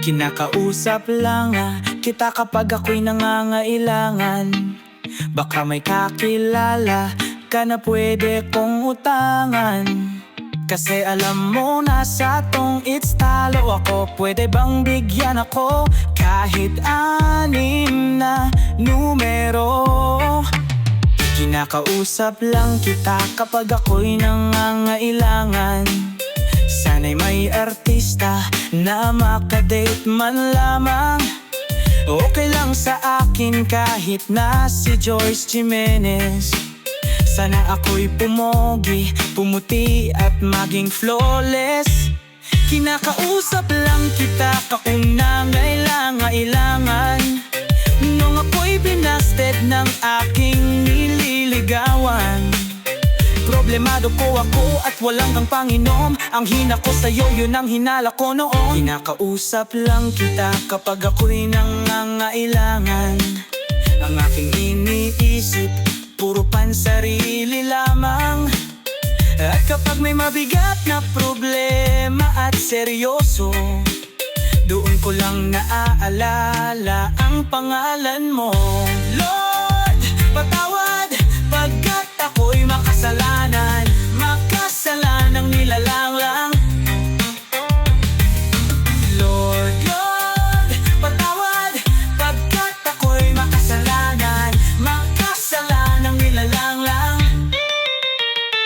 Kinakausap lang kita kapag ako'y nangangailangan. Baka may kakilala ka na pwede kong utangan. Kasi alam mo na sa tong it's talo ako. Pwede bang bigyan ako kahit 6 na numero? Kinakausap lang kita kapag ako'y nangangailangan. Sana'y may artista na makadate man lamang. Okay lang sa akin kahit na si Joyce Jimenez. Sana ako'y pumogi, pumuti at maging flawless. Kinakausap lang kita kung nangailangan. Nung ako'y binasted ng aking nililigawan. Problemado ko ako at walang kang panginom. Ang hina ko sa'yo, yun ang hinala ko noon. Kinakausap lang kita kapag ako'y nangangailangan. Ang aking iniisip, puro pansarili lamang. At kapag may mabigat na problema at seryoso, doon ko lang naaalala ang pangalan mo. Lord, patawad pagkat ako'y makasalanan. Makasalanang nilalang lang. Lord, Lord, patawad pagkat ako'y makasalanan. Makasalanang nilalang lang.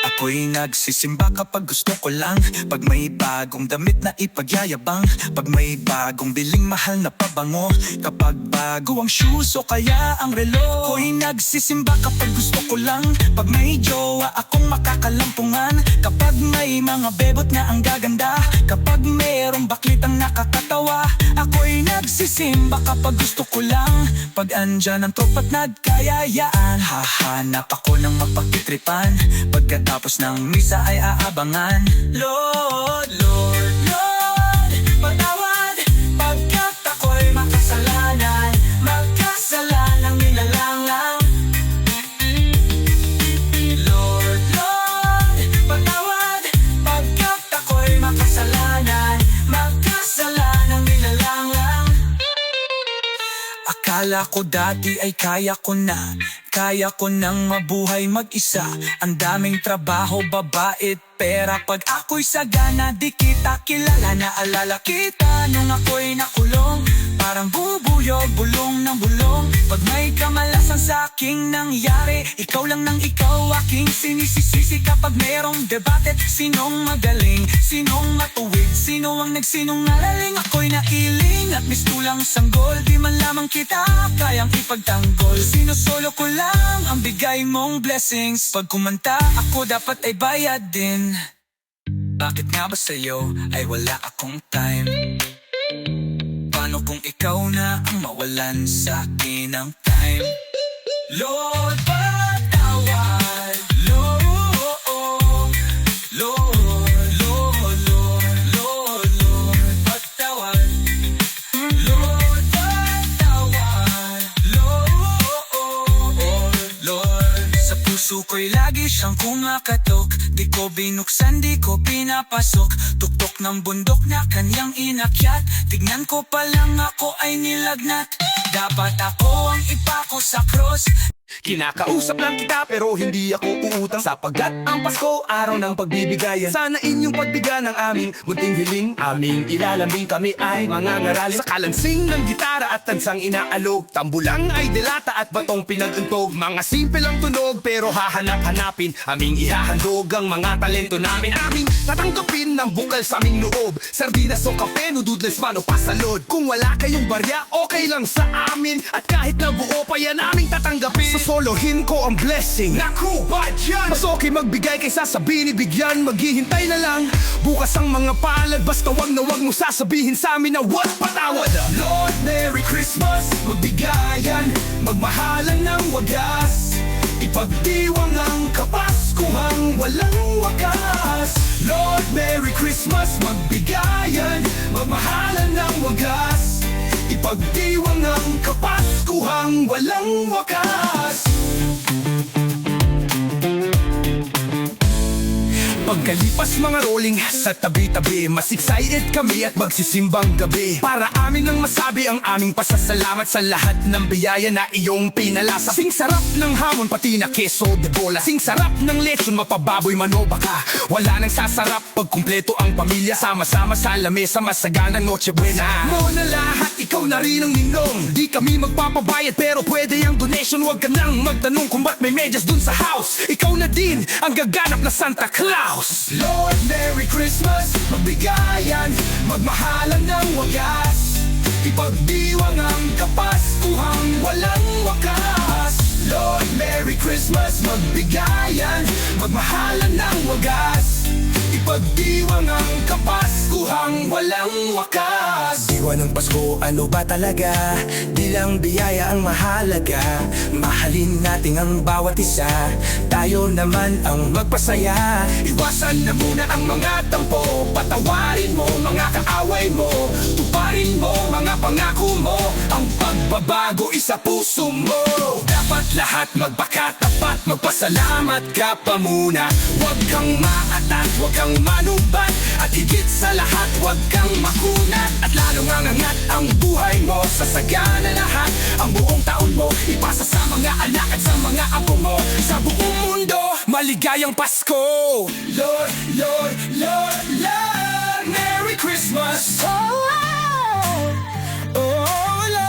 Ako'y nagsisimba kapag gusto ko lang. Pag may bagong damit na ipagyayabang. Pag may bagong biling mahal na pabango. Kapag bago ang shoes o kaya ang relo. Ako'y nagsisimba kapag gusto ko lang. Pag may jowa akong makakalampungan. Kapag may mga bebot na ang gaganda. Kapag mayroong baklitang nakakatawa. Ako'y nagsisimba kapag gusto ko lang. Pag andyan ang tropa't nagkayayaan. Hahanap ako ng mapakitripan. Pagkatapos ng misa ay aabangan. Lord, Lord, Lord, patawad pagkat ako'y makasalanan. Makasalanang nilalang lang. Lord, Lord, patawad pagkat ako'y makasalanan. Makasalanang nilalang lang. Akala ko dati ay kaya ko na. Kaya ko nang mabuhay mag-isa. Ang daming trabaho, babae't pera. Pag ako'y sagana, di kita kilala. Naalala kita nung ako'y nakulong. Parang bubuyog, bulong ng bulong. Pag may kamalasan sa aking nangyari, ikaw lang ng ikaw aking sinisisisi. Kapag merong debate, sinong magaling, sinong matuwid, sino ang nagsinungaling. Ako'y nailing at mistulang sanggol. Di man lamang kita kayang ipagtanggol. Sinusolo ko lang ang bigay mong blessings. Pag kumanta ako dapat ay bayad din. Bakit nga ba sa'yo ay wala akong time? Paano kung ikaw na ang mawalan sa akin ng time? Lord, patawad. Lord, Lord, Lord, Lord, Lord, Lord, patawad. Lord, patawad. Lord, Lord, sa puso ko'y lagi siyang kumakatok. Di ko binuksan, di ko pinapasok. Tuktok ng bundok na kanyang inakyat. Tignan ko pa lang ako ay nilagnat. Dapat ako ang ipako sa cross. Kinakausap lang kita pero hindi ako uutang. Sapagkat ang Pasko, araw ng pagbibigayan. Sana inyong pagbigyan ng aming munting hiling. Aming ilalambing, kami ay mangangaralin. Sa kalansing ng gitara at tansang inaalog. Tambulang ay delata at batong pinag-untog. Mga simple lang tunog pero hahanap-hanapin. Aming ihahandog ang mga talento namin. Aming tatanggapin ng bukal sa aming loob. Sardinas o kape, noodles man o pasalod. Kung wala kayong barya, okay lang sa amin. At kahit na buo pa yan, aming tatanggapin. Solohin ko ang blessing. Naku, bad yan! Mas okay magbigay kaysa sa binibigyan. Maghihintay na lang bukas ang mga palad. Basta wag na wag mo sasabihin sa amin na what patawad. Lord, Merry Christmas, magbigayan, magmahalan ng wagas. Ipagdiwang ang kapaskuhang walang wakas. Lord, Merry Christmas, magbigayan, magmahalan ng wagas. Ipagdiwang ang kapaskuhang walang wakas. Pagkalipas mga rolling sa tabi-tabi, mas excited kami at magsisimbang gabi para amin nang masabi ang aming pasasalamat sa lahat ng biyaya na iyong pinalasa. Sing sarap ng hamon pati na keso de bola, sing sarap ng lechon mapababoy manobaka. Wala nang sasarap pag kumpleto ang pamilya, sama-sama sa lamesa masaganang Noche Buena. Mo na lahat, ikaw na rin ang ninong. Di kami magpapabayad pero pwede ang donation. Huwag ka nang magtanong kung ba't may medyas dun sa house. Ikaw na din ang gaganap na Santa Claus. Lord, Merry Christmas, magbigayan, magmahalan ng wagas, ipagdiwang ang kapaskuhang walang wakas. Lord, Merry Christmas, magbigayan, magmahalan ng wagas, ipagdiwang ang kapaskuhang walang wakas. Diwa ng Pasko, ano ba talaga? Di lang biyaya ang mahalaga. Mahalin natin ang bawat isa, tayo naman ang magpasaya. Iwasan na muna ang mga tampo, patawarin mo mga kaaway mo, tuparin mo mga pangako mo, ang pagbabago isa puso mo. Dapat lahat magpakatapat, magpasalamat ka pa muna. Huwag kang maatat, huwag kang manubat, at higit sa lahat huwag kang makunat. At lalong angat ang buhay mo, sasagana lahat ang buong taon mo, ipasa sa mga anak at sa mga apo mo, sa buong mundo maligayang Pasko. Lord, Lord, Lord, Lord, Merry Christmas. Oh, Lord.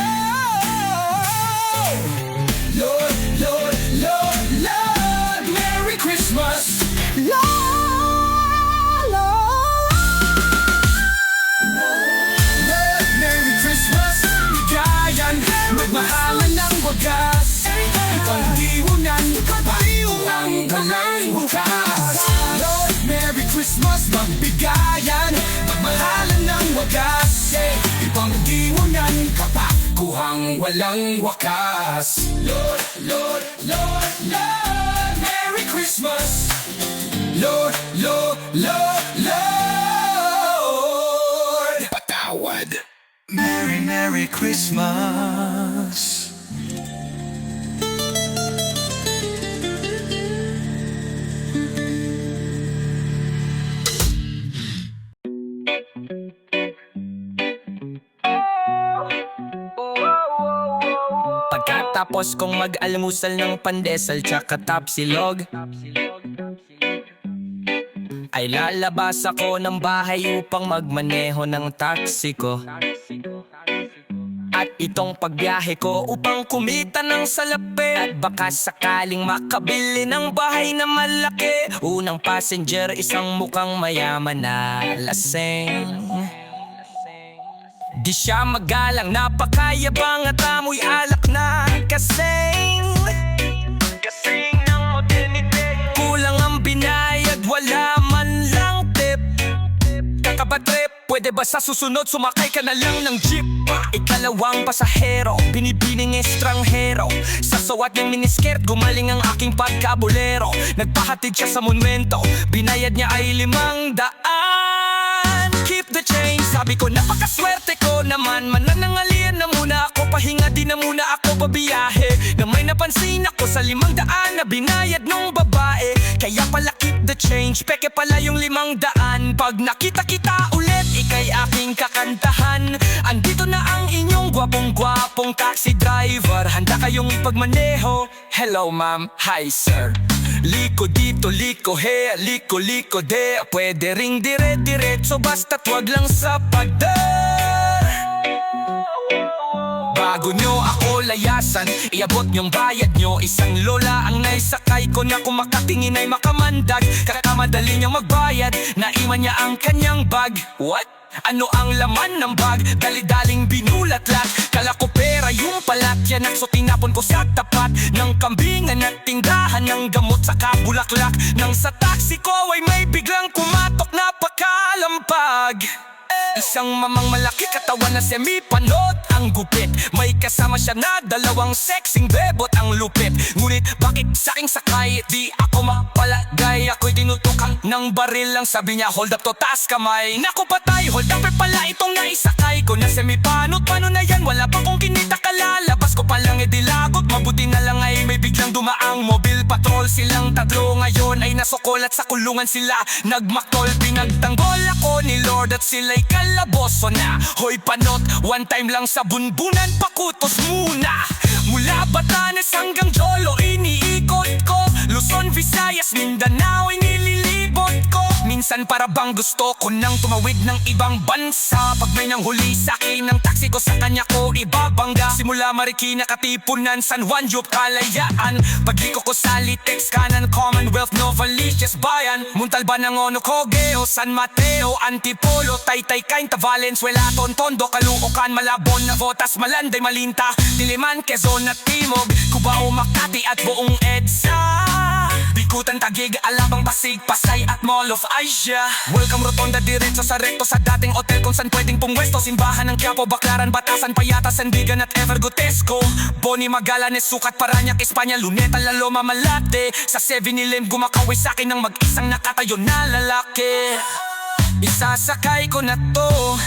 Lord, Lord, Lord, Lord, Merry Christmas. Lord, Merry Christmas. Bigayan, magmahalan ng wagas, ipagdiwunan, kapayuang galang bukas. Lord, Merry Christmas, magbigayan, magmahalan ng wagas, ipagdiwunan, kapaskuhang walang wakas. Lord, Lord, Lord, Lord, Merry Christmas. Lord, Lord, Lord, Lord, patawad. Merry, Merry Christmas. Pagkatapos kong mag-almusal ng pandesal tsaka tapsilog, ay lalabas ako ng bahay upang magmaneho ng taxi ko. At itong pagbiyahe ko upang kumita ng salapi, at baka sakaling makabili ng bahay na malaki. Unang passenger, isang mukhang mayaman na laseng. Di siya magalang, napakayabang at amoy alak na kasing ng modernite. Kulang ang binayad, wala man lang tip. Kakabatrip, pwede ba sa susunod sumakay ka na lang ng jeep? Ikalawang pasahero, binibining estranghero. Sa suwat ng miniskirt, gumaling ang aking pagkabulero. Nagpahatid siya sa monumento, binayad niya ay 500. Keep the change, sabi ko napakaswerte ko naman. Mananangalian na muna ako, pahinga di na muna ako babiyahe. Na may napansin ako sa 500 na binayad nung babae. Kaya pala keep the change, peke pala yung 500. Pag nakita kita ulit, ikay aking kakantahan. Andito na ang inyong gwapong-gwapong taxi driver. Handa kayong ipagmaneho. Hello ma'am, hi sir. Liko dito, liko he, liko de. Pwede ring dire-diretso, basta't wag lang sa pader. Bago nyo ako layasan, iabot nyong bayad nyo. Isang lola ang naisakay ko na kung makatingin ay makamandag. Kakamadali niyang magbayad, naiwan niya ang kanyang bag. What? Ano ang laman ng bag? Dali-daling binulat-lat. Kala ko pera yung palat, yan at so tinapon ko sa tapat ng kambingan at tindahan ng gamot sa kabulaklak. Nang sa taxi ko ay may biglang kumatok na pakalampag. Isang mamang malaki katawan na semi-panot ang gupit. May kasama siya na dalawang sexing bebot ang lupit. Ngunit bakit saking sakay di ako mapalagay? Ako'y tinutukan ng baril lang, sabi niya hold up to taas kamay. Naku patay, hold up pala itong naisakay ko na semi-panot. Paano na yan? Wala pa kong kinita, kalalabas ko bago pa lang dilagot. Mabuti na lang ay may biglang dumaang mobile patrol. Silang tatlo ngayon ay nasukol at sa kulungan sila nagmaktol. Pinagtanggol ako ni Lord at sila'y kalaboso na. Hoy panot, one time lang sa bunbunan, pakutos muna. Mula Batanes hanggang Jolo iniikot ko. Luzon, Visayas, Mindanao inililibot ko. Minsan para bang gusto ko nang tumawid ng ibang bansa. Pag may nang huli sa'kin ng taxi ko, sa kanya ko ibabangga. Simula Marikina, Katipunan, San Juan, Yup, Kalayaan. Pagliko ko sa Litex, Kanan, Commonwealth, Novaliches, Bayan, Montalban, Angono, Cogeo, San Mateo, Antipolo, Taytay, Cainta, Valenzuela, Tondo, Caloocan, Malabon, Navotas, Malanday, Malinta, Diliman, Quezon at Timog, Cubao, Makati at buong EDSA. Bikutan, Taguig, Alabang, Pasig, Pasay at Mall of Asia. Welcome Rotonda, diretso sa rekto sa dating hotel kung saan pwedeng pumwesto. Simbahan ng Quiapo, Baclaran, Batasan, Payata, Sandigan at Evergotesco. Boni, Magallanes, Sucat, Parañaque, Espanya, Luneta, La Loma, Malate. Sa 7-Eleven gumakaway sa'kin ng mag-isang nakatayo na lalaki. Isasakay ko na to,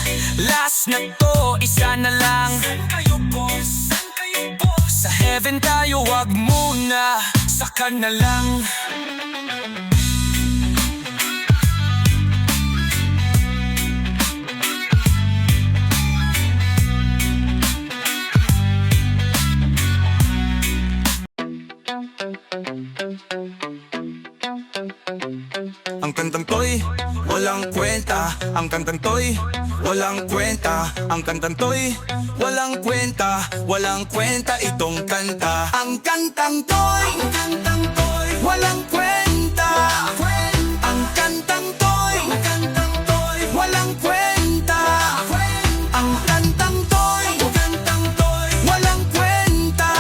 last na to, isa na lang. San kayo boss? San kayo boss? Sa heaven tayo, wag muna, saka na lang. Ang kantang to'y walang kwenta. Ang kantang to'y walang kwenta. Ang kantang to'y walang kwenta. Walang kwenta itong kanta. Ang kantang to'y walang kwenta. Ang kantang to'y walang kwenta. Ang kantang to'y walang kwenta.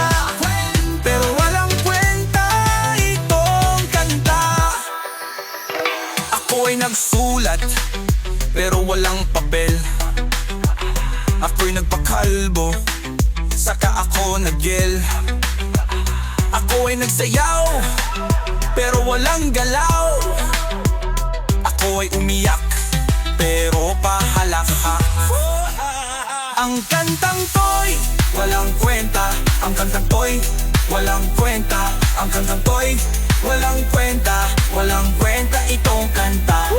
Pero walang kwenta itong kanta. Ako'y nagsulat, pero walang papel. Ako'y nagpakalbo, saka ako nagyel. Ako ay nagsayaw, pero walang galaw. Ako ay umiyak, pero pahalaka. Ang kantang to'y walang kwenta. Ang kantang to'y walang kwenta. Ang kantang to'y walang kwenta. Walang kwenta itong kanta.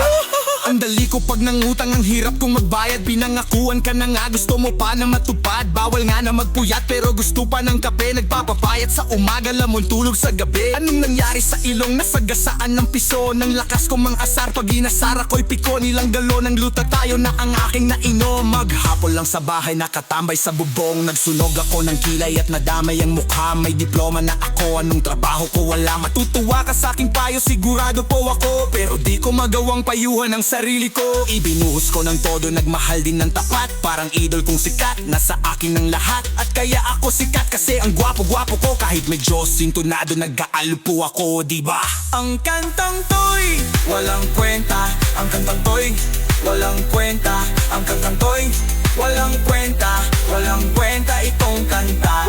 Ang dali ko pag nangutang, ang hirap kong magbayad. Pinangakuan ka na nga, gusto mo pa na matupad. Bawal nga na magpuyat, pero gusto pa ng kape. Nagpapapayat sa umaga, lamon tulog sa gabi. Anong nangyari sa ilong, nasagasaan ng piso. Nang lakas ko mang asar, pag inasar ako'y piko. Nilang galon ng luta tayo na ang aking nainom. Maghapon lang sa bahay, nakatambay sa bubong. Nagsunog ako ng kilay at nadamay ang mukha. May diploma na ako, anong trabaho ko wala. Matutuwa ka sa aking payo, sigurado po ako. Pero di ko magawang payuhan ang sarili ko. Ibinuhos ko ng todo, nagmahal din ng tapat. Parang idol kong sikat, nasa akin ng lahat. At kaya ako sikat kasi ang gwapo-gwapo ko. Kahit medyo sintonado, nag-aalpo ako, diba? Ang kantang to'y walang kwenta. Ang kantang to'y walang kwenta. Ang kantang to'y walang kwenta. Walang kwenta itong kanta.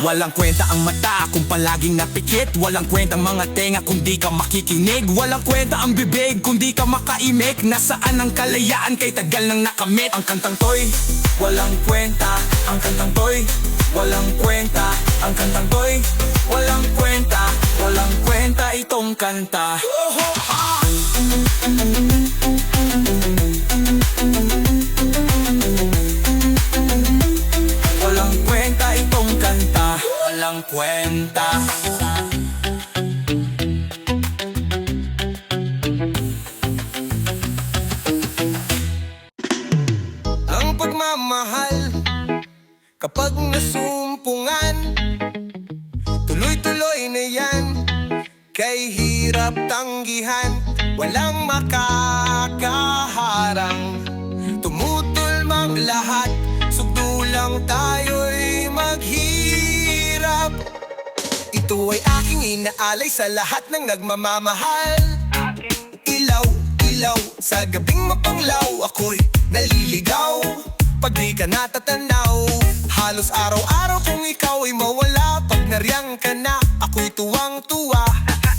Walang kwenta ang mata kung palaging napikit. Walang kwenta ang mga tenga kung di ka makikinig. Walang kwenta ang bibig kung di ka makaimik. Nasaan ang kalayaan kay tagal nang nakamit. Ang kantang to'y walang kwenta. Ang kantang to'y walang kwenta. Ang kantang to'y walang kwenta. Walang kwenta itong kanta. Walang kwenta itong kanta. Walang kwenta. Ang pagmamahal kapag nasumpungan, tuloy-tuloy na yan. Kay hirap tanggihan, walang makakaharang. Tumutulmang lahat, sugdo lang tayo'y maghirap. Ito ay aking inaalay sa lahat ng nagmamamahal. Ilaw, ilaw, sa gabing mapanglaw, ako'y naliligaw. Pag di ka natatanaw, halos araw-araw kung ikaw ay mawala. Pag nariyang ka na, ako'y tuwang-tuwa.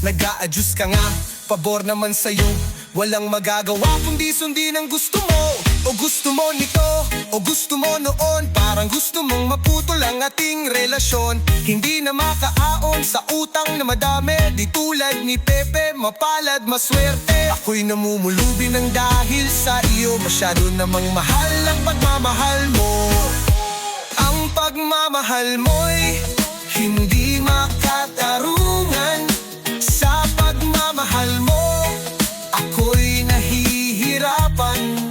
Nag-a-adjust ka nga, pabor naman sa'yo. Walang magagawa kundi sundin ang gusto mo. O gusto mo nito, o gusto mo noon. Parang gusto mong maputol ang ating relasyon. Hindi na makaaon sa utang na madami. Di tulad ni Pepe, mapalad, maswerte. Ako'y namumulubi ng dahil sa iyo. Masyado namang mahal ang pagmamahal mo. Ang pagmamahal mo'y hindi makatarungan. Sa pagmamahal mo, ako'y nahihirapan.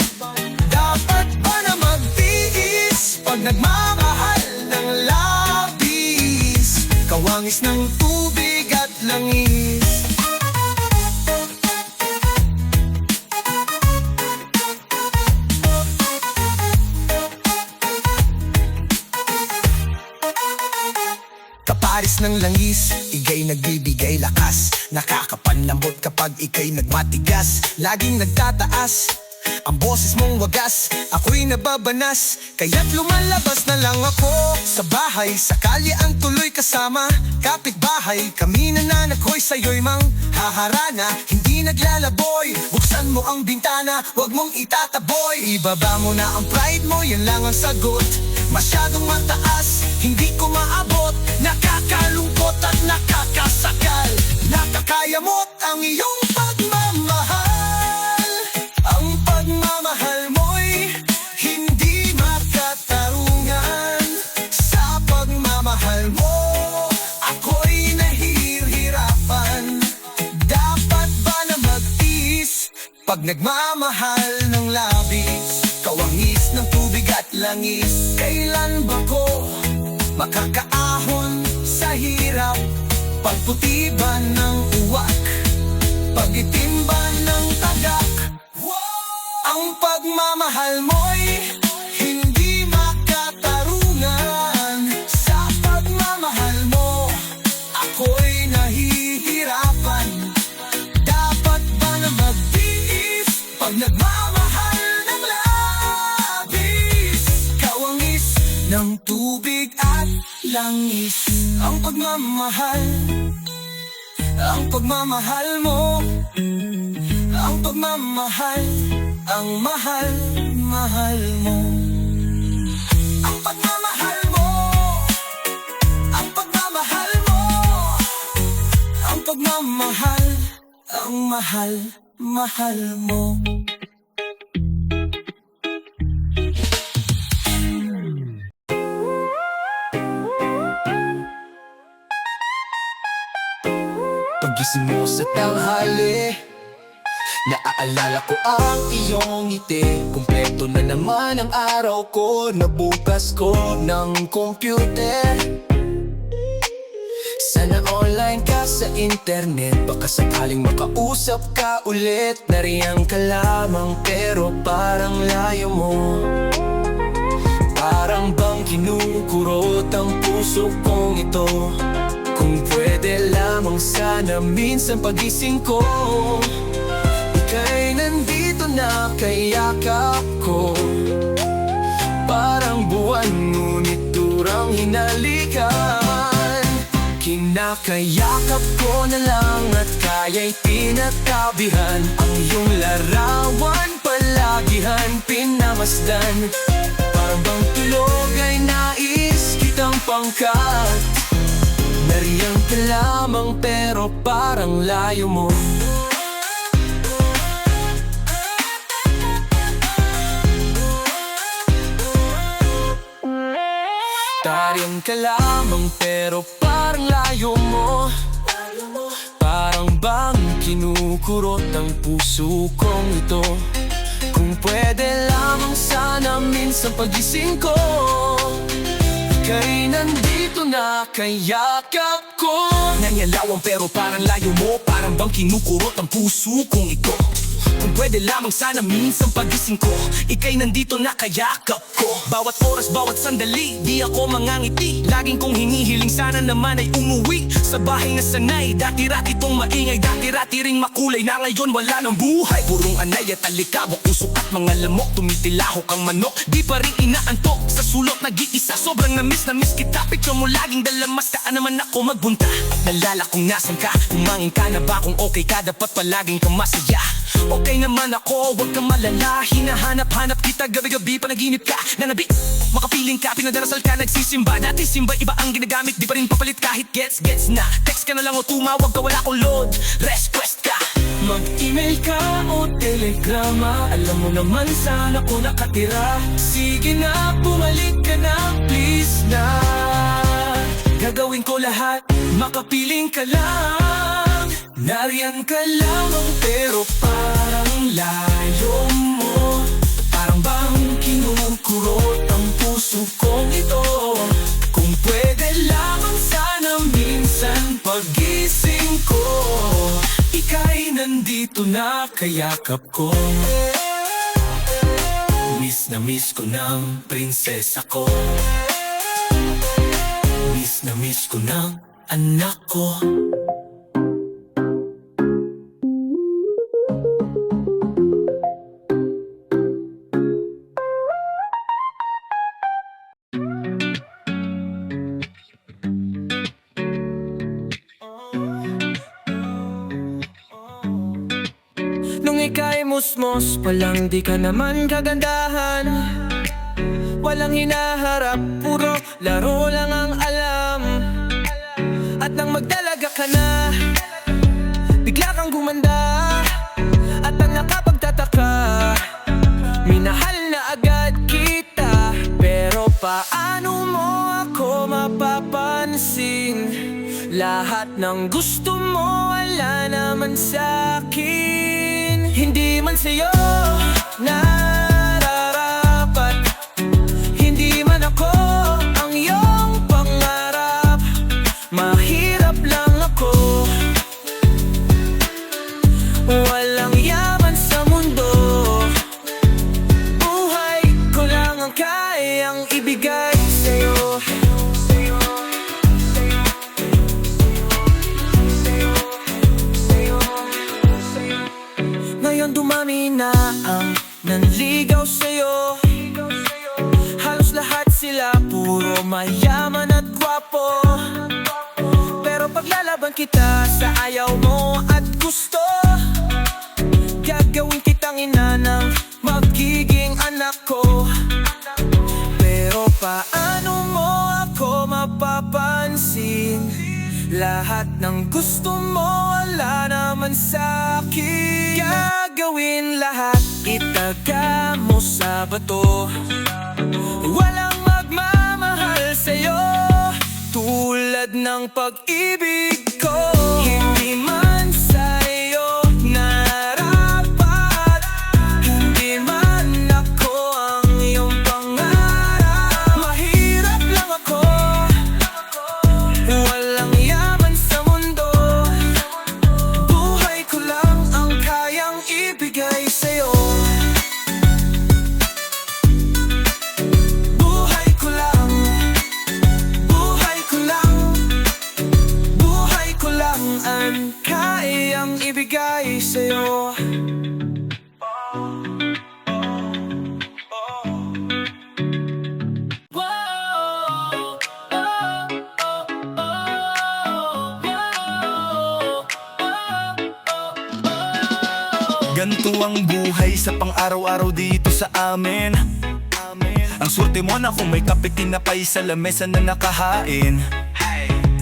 Dapat ba na magtiis pag nagmamahal ng labis? Kawangis ng tubig at langis. Kaparis ng langis, ika'y nagbibigay lakas. Nakakapanlambot kapag ika'y nagmatigas. Laging nagtataas ang boses mong wagas. Ako'y nababanas, kaya't lumalabas na lang ako sa bahay. Sakali ang tuloy kasama, kapitbahay. Kami nananakoy sa'yo'y mang haharana. Hindi naglalaboy, buksan mo ang bintana. Huwag mong itataboy, ibaba mo na ang pride mo. Yan lang ang sagot, masyadong mataas, hindi ko maabot. Nakakalungkot at nakakasakal. Nakakayamot ang iyong pagmamahal. Ang pagmamahal mo'y hindi makatarungan. Sa pagmamahal mo, ako'y nahihirapan. Dapat ba na magtiis pag nagmamahal ng labis? Kawangis ng tubig at langis. Kailan ba ko makakaahon sa hirap? Pagputi ba ng uwak? Pagitim ba ng tagak? Ang pagmamahal mo'y hindi makatarungan. Sa pagmamahal mo, ako'y nahihirapan. Dapat ba na magtiis pag nagmamahal ng labis? Kawangis ng tubig at langis. Ang pagmamahal, ang pagmamahal mo, ang pagmamahal, ang mahal-mahal mo. Ang pagmamahal mo, ang pagmamahal mo, ang pagmamahal, ang mahal-mahal mo. Pagising mo sa tanghali, naaalala ko ang iyong ngiti. Kumpleto na naman ang araw ko. Nabukas ko ng computer. Sana online ka sa internet, baka sakaling makausap ka ulit. Nariyan ka lamang pero parang layo mo. Parang bang kinukurot ang puso kong ito. Kung pwede lamang sana minsan pagising ko, ika'y nandito na kayakap ko. Parang buwan ngunit durang hinalikan. Kinakayakap ko na lang at kaya'y tinatabihan. Ang iyong larawan palagihan pinamasdan. Parang bang tulog ay nais kitang pangkat. Nariyan ka lamang pero parang layo mo. Tariyan ka lamang pero parang layo mo. Parang bang kinukurot ang puso kong ito. Kung pwede lamang sana minsan pagising ko, ika'y nandito na kayakap ko. Nangyayawan pero parang layo mo. Parang bang kinukurot ang puso kong ito. Kung pwede lamang sana minsan pagising ko, ika'y nandito na kayakap ko. Bawat oras, bawat sandali, di ako mangangiti. Laging kong hinihiling sana naman ay umuwi sa bahay na sanay. Dati-rati tong maingay, dati-rati ring makulay. Na ngayon wala ng buhay, purong anay at alikabok. Usok at mga lamok, tumitilahok ang manok. Di pa rin inaantok, sa sulot nag-iisa. Sobrang na-miss kita, picture mo laging dalamas. Kaan naman ako magbunta, nalala kung nasan ka. Umangin ka na ba kung okay ka, dapat palaging ka masaya. Okay naman naman ako, huwag kang malala. Hinahanap-hanap kita, gabi-gabi panaginip ka. Nanabik, makapiling ka, pinadarasal ka, nagsisimba. Dati simba, iba ang ginagamit, di pa rin papalit kahit gets na. Text ka na lang o tumawag ka, wala akong load, request ka. Mag-email ka o telegrama, alam mo naman saan ako nakatira. Sige na, bumalik ka na, please na. Gagawin ko lahat, makapiling ka lang. Nariyan ka lamang pero parang layo mo. Parang bang kinukurot ang puso kong ito. Kung pwede lamang sana minsan pagising ko, ika'y nandito na kayakap ko. Miss na miss ko ng prinsesa ko. Miss na miss ko ng anak ko. Nung ika'y musmos pa lang, di ka naman kagandahan. Walang hinaharap, puro laro lang ang alam. At nang magdalaga ka na, bigla kang gumanda. At ang nakapagtataka, minahal na agad kita. Pero paano mo ako mapapansin? Lahat ng gusto mo wala naman sa'kin. Hindi man sa'yo nararapat, hindi man ako ang iyong pangarap. Mahirap lang ako, walang yaman sa mundo. Buhay ko lang ang kayang ibigay sa'yo. Ngayon dumami na ang nanligaw sa'yo. Halos lahat sila puro mayaman at gwapo. Pero paglalaban kita sa ayaw mo at gusto, gagawin kitang ina ng magiging anak ko. Pero paano mo ako mapapansin? Lahat ng gusto mo wala naman sa'kin. Gagawin lahat, itaga mo sa bato. Walang magmamahal sa'yo tulad ng pag-ibig ko. Hindi man sa'yo narapat, hindi man ako ang iyong pangarap. Mahirap lang ako, walang yaman sa mundo. Buhay ko lang ang kayang ibigay sa'yo. Buhay ko lang, buhay ko lang, buhay ko lang ang kayang ibigay sa'yo. Ganto ang buhay sa pang-araw-araw dito sa amin. Ang swerte mo na kung may kape tinapay sa lamesa na nakahain.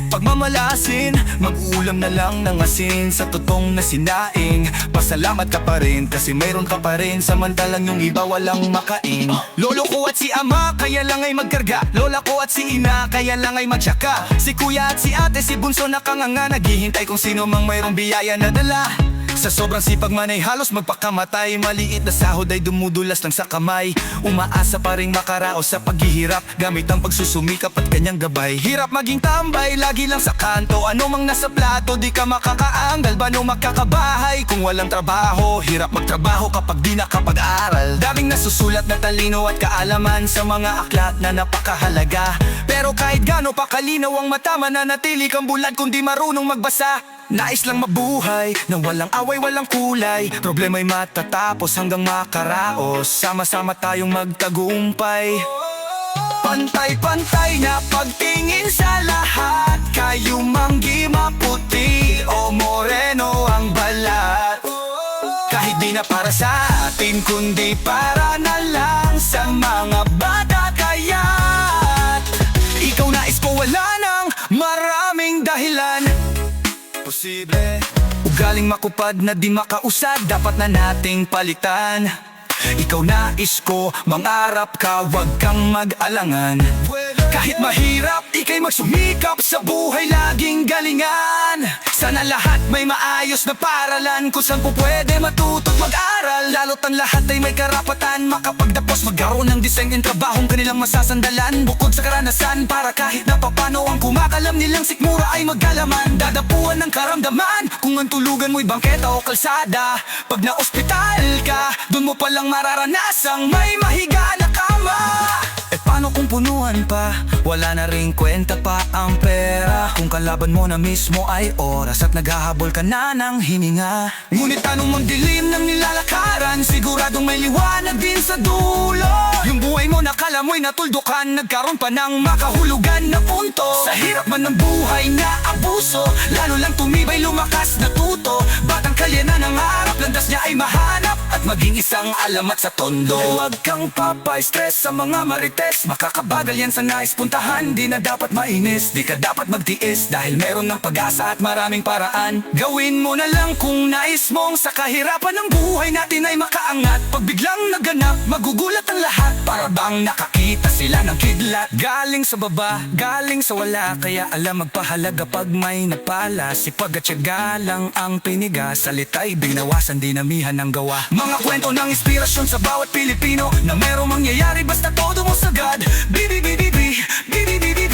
Pagmamalasin, mag-ulam na lang ng asin sa tutong na sinaing. Pasalamat ka pa rin kasi mayroon ka pa rin, samantalang yung iba walang makain. Lolo ko at si ama, kaya lang ay magkarga. Lola ko at si ina, kaya lang ay magtsaka. Si kuya at si ate, si bunso nakanganga, naghihintay kung sino mang mayroong biyaya na dala. Sa sobrang sipag man ay halos magpakamatay. Maliit na sahod ay dumudulas lang sa kamay. Umaasa pa rin makaraos sa paghihirap, gamit ang pagsusumikap at kanyang gabay. Hirap maging tambay, lagi lang sa kanto. Ano mang nasa plato, di ka makakaanggal. Paano magkakabahay kung walang trabaho? Hirap magtrabaho kapag di nakapag-aral. Daming nasusulat na talino at kaalaman sa mga aklat na napakahalaga. Pero kahit gaano pa kalinaw ang mata, mananatili kang bulag kung di marunong magbasa. Nais lang mabuhay nang walang away, walang kulay. Problema'y matatapos hanggang makaraos. Sama-sama tayong magtagumpay. Pantay-pantay na pagtingin sa lahat. Kayo manggi maputi o moreno ang balat. Kahit Di na para sa atin kundi para na lang sa mga bata. Kaya't ikaw nais ko wala nang maraming dahilan. Posible ugaling makupad na di makausad, dapat na nating palitan. Ikaw nais ko, mangarap ka, wag kang mag-alangan. Kahit mahirap, ika'y magsumikap sa buhay, laging galingan. Sana lahat may maayos na paralan, kung saan po pwede matuto't mag-aral. Lalo't ang lahat ay may karapatan makapagdapos, magkaroon ng disensyong trabahong kanilang masasandalan. Bukod sa karanasan, para kahit na papano ang kumakalam nilang sikmura ay maggalaman. Dadapuan ng karamdaman, kung ang tulugan mo'y bangketa o kalsada. Pag na-ospital ka, dun mo palang mararanasang may mahiga na kama. Eh paano kung punuan pa? Wala na ring kwenta pa ang pera, kung kalaban mo na mismo ay oras at naghahabol ka na ng hininga. Ngunit anong magdilim ng nilalakaran, siguradong may liwanag din sa dulo. Yung buhay mo nakala mo'y natuldukan, nagkaroon pa ng makahulugan na punto. Sa hirap man ng buhay na abuso, lalo lang tumibay lumakas na tuto. Batang kalye na nangarap, landas niya ay mahanap at maging isang alamat sa tondo. Huwag kang papay-stress sa mga marites, makakabagal yan sa nais puntahan. Di na dapat mainis, di ka dapat magtiis, dahil meron ng pag-asa at maraming paraan. Gawin mo na lang kung nais mong sa kahirapan ng buhay natin ay makaangat. Pag biglang naganap, magugulat ang lahat, para bang nakakita sila ng kidlat. Galing sa baba, galing sa wala, kaya alam magpahalaga pag may napala. Sipag at tiyaga lang ang piniga, salita'y binawasan, dinamihan ng gawa. Mga kwento ng inspirasyon sa bawat Pilipino, na merong mangyayari basta todo mo sagad. Bibi, bibi, bibi, bibi, bibi,